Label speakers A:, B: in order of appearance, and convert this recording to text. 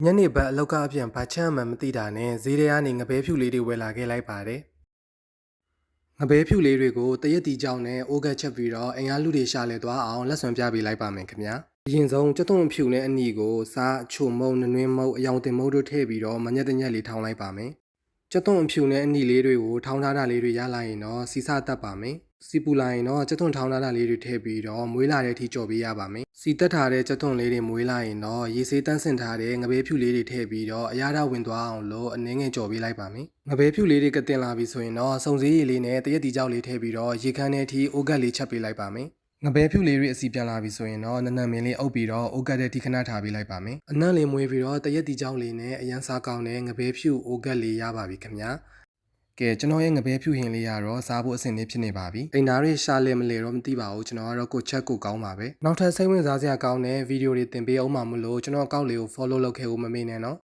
A: ညနေဘက်အလောက်ကအပြန်ဘာချက်မှမသိတာနဲ့ဈေးထဲကနေငပဲဖြူလေးတွေဝယ်လာခဲ့လိုက်ပါတယ်။ငပဲဖြူလေးတွေကိုတရက်တီကြောင်းနဲ့အိုးကက်ချက်ပြီးတော့အင်အားလူတွေရှာလဲသွားအောင်လက်ဆွံပြပေးလိုက်ပါမယ်ခင်ဗျာ။အရင်ဆုံးကြက်သွန်ဖြူနဲ့အနီကိုစားအချိုမုံနွင်းမုံအယောင်တင်မုံတို့ထည့်ပြီးတော့မညက်တညက်လေးထောင်းလိုက်ပါမယ်။ကြက်သွန်ဖြူနဲ့အနီလေးတွေကိုထောင်းထားတာလေးတွေရလာရင်တော့စီစားတက်ပါမယ်။စီပူလာရင်တော့ကြက်သွန်ထောင်းထားတာလေးတွေထည့်ပြီးတော့မွေးလာတဲ့အထိကြော်ပေးရပါမယ်။စီတက်ထားတဲ့ကြက်သွန်လေးတွေမွေးလာရင်တော့ရေဆေးတန်းဆင်ထားတဲ့ငပဲဖြူလေးတွေထည့်ပြီးတော့အရသာဝင်သွားအောင်လို့အနည်းငယ်ကြော်ပေးလိုက်ပါမယ်။ငပဲဖြူလေးတွေကတင်လာပြီဆိုရင်တော့စုံစည်းရည်လေးနဲ့တရက်တီကြောက်လေးထည့်ပြီးတော့ရေခမ်းတဲ့အထိအိုးကက်လေးချက်ပေးလိုက်ပါမယ်။ငပဲဖြူလေးတွေအစီပြန်လာပြီဆိုရင်တော့နနမင်းလေးအုပ်ပြီးတော့အိုးကက်တဲ့ထိခဏထားပေးလိုက်ပါမယ်။အနံ့လေးမွေးပြီးတော့တရက်တီကြောက်လေးနဲ့အရန်စားကောင်းတဲ့ငပဲဖြူအိုးကက်လေးရပါပြီခင်ဗျာ။ကဲကျွန်တော်ရဲ့ငပဲဖြူဟင်လေးရတော့စားဖို့အဆင်သင့်ဖြစ်နေပါပြီအိမ်သားတွေရှာလဲမလဲတော့မသိပါဘူးကျွန်တော်ကတော့ကိုချက်ကိုကောင်းပါပဲနောက်ထပ်စိတ်ဝင်စားစရာကောင်းတဲ့ဗီဒီယိုတွေတင်ပေးအောင်ပါမလို့ကျွန်တော်အကောင့်လေးကို follow လုပ်ခဲ့ဦးမမေ့နဲ့နော်